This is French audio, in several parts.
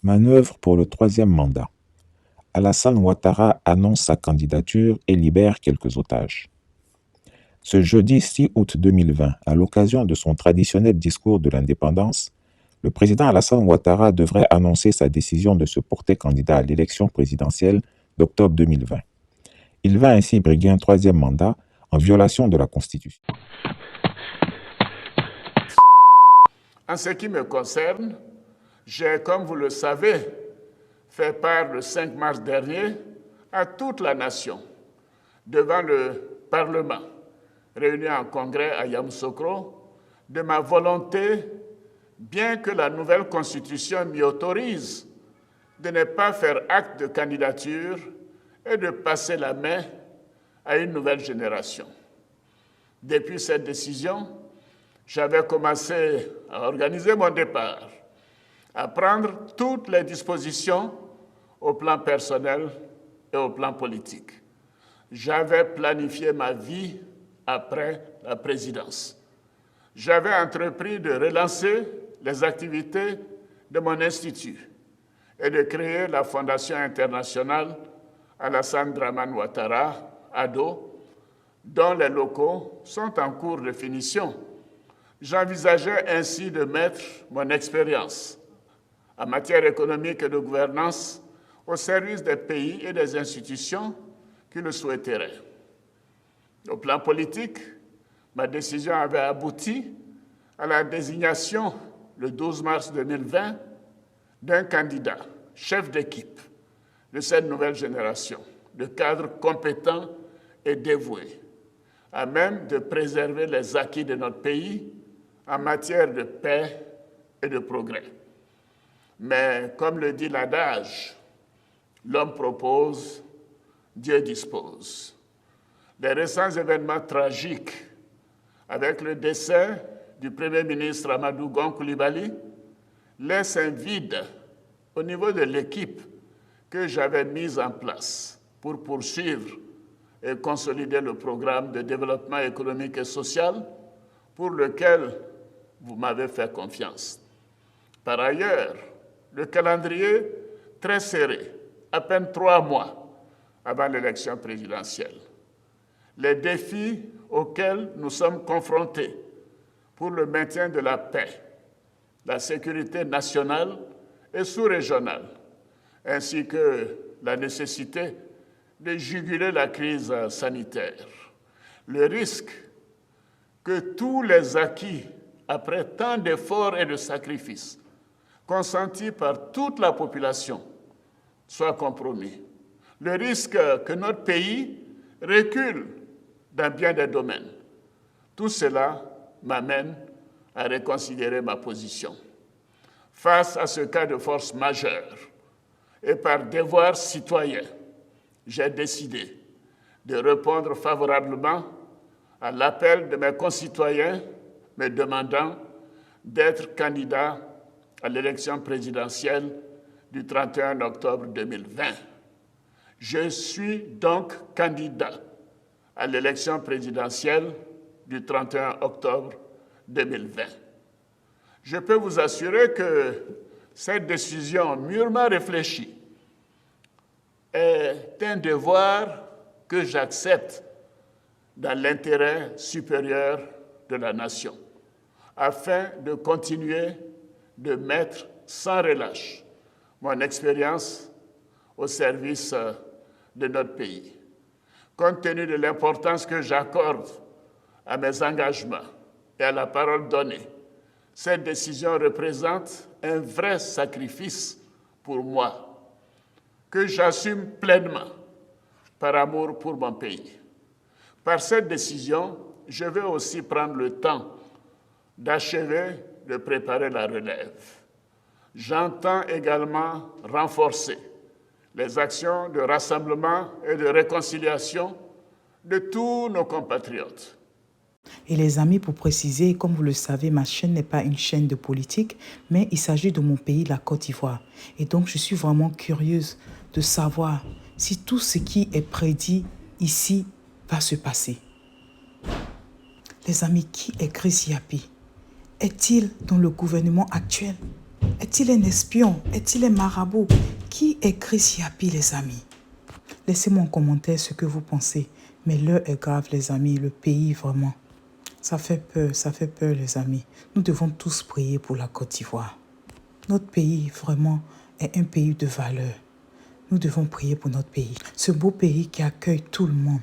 Manœuvre pour le troisième mandat. Alassane Ouattara annonce sa candidature et libère quelques otages. Ce jeudi 6 août 2020, à l'occasion de son traditionnel discours de l'indépendance, le président Alassane Ouattara devrait annoncer sa décision de se porter candidat à l'élection présidentielle d'octobre 2020. Il va ainsi briguer un troisième mandat en violation de la Constitution. En ce qui me concerne, j'ai, comme vous le savez, fait part le 5 mars dernier à toute la nation, devant le Parlement, réuni en congrès à Yamoussoukro, de ma volonté, bien que la nouvelle Constitution m'y autorise, de ne pas faire acte de candidature et de passer la main à une nouvelle génération. Depuis cette décision, j'avais commencé à organiser mon départ, à prendre toutes les dispositions au plan personnel et au plan politique. J'avais planifié ma vie après la présidence. J'avais entrepris de relancer les activités de mon institut et de créer la Fondation internationale Alassane Dramane Ouattara, ADO, dont les locaux sont en cours de finition. J'envisageais ainsi de mettre mon expérience en matière économique et de gouvernance au service des pays et des institutions qui le souhaiteraient. Au plan politique, ma décision avait abouti à la désignation, le 12 mars 2020, d'un candidat, chef d'équipe de cette nouvelle génération, de cadres compétents et dévoués, à même de préserver les acquis de notre pays en matière de paix et de progrès. Mais comme le dit l'adage, l'homme propose, Dieu dispose. Les récents événements tragiques, avec le décès du Premier ministre Amadou Gon Coulibaly, laissent un vide au niveau de l'équipe que j'avais mise en place pour poursuivre et consolider le programme de développement économique et social pour lequel vous m'avez fait confiance. Par ailleurs, le calendrier très serré, à peine 3 mois avant l'élection présidentielle. Les défis auxquels nous sommes confrontés pour le maintien de la paix, la sécurité nationale et sous-régionale, ainsi que la nécessité de juguler la crise sanitaire. Le risque que tous les acquis, après tant d'efforts et de sacrifices, consentis par toute la population, soient compromis. Le risque que notre pays recule dans bien des domaines. Tout cela m'amène à reconsidérer ma position. Face à ce cas de force majeure et par devoir citoyen, j'ai décidé de répondre favorablement à l'appel de mes concitoyens me demandant d'être candidat à l'élection présidentielle du 31 octobre 2020. Je suis donc candidat à l'élection présidentielle du 31 octobre 2020. Je peux vous assurer que cette décision mûrement réfléchie est un devoir que j'accepte dans l'intérêt supérieur de la nation, afin de continuer de mettre sans relâche mon expérience au service de notre pays. Compte tenu de l'importance que j'accorde à mes engagements et à la parole donnée, cette décision représente un vrai sacrifice pour moi, que j'assume pleinement par amour pour mon pays. Par cette décision, je vais aussi prendre le temps d'achever de préparer la relève. J'entends également renforcer les actions de rassemblement et de réconciliation de tous nos compatriotes. Et les amis, pour préciser, comme vous le savez, ma chaîne n'est pas une chaîne de politique, mais il s'agit de mon pays, la Côte d'Ivoire. Et donc, je suis vraiment curieuse de savoir si tout ce qui est prédit ici va se passer. Les amis, qui est Chris Yapi? Est-il dans le gouvernement actuel? Est-il un espion? Est-il un marabout? Qui est Chris Yapi, les amis? Laissez-moi en commentaire ce que vous pensez. Mais l'heure est grave, les amis. Le pays, vraiment, ça fait peur, les amis. Nous devons tous prier pour la Côte d'Ivoire. Notre pays, vraiment, est un pays de valeur. Nous devons prier pour notre pays. Ce beau pays qui accueille tout le monde.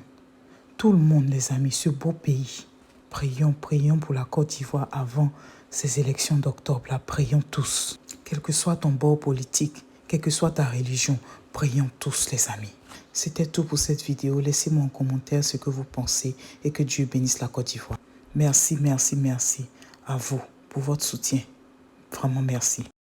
Tout le monde, les amis, ce beau pays. Prions pour la Côte d'Ivoire avant ces élections d'octobre. Là, prions tous. Quel que soit ton bord politique, quelle que soit ta religion, prions tous, les amis. C'était tout pour cette vidéo. Laissez-moi en commentaire ce que vous pensez et que Dieu bénisse la Côte d'Ivoire. Merci à vous pour votre soutien. Vraiment merci.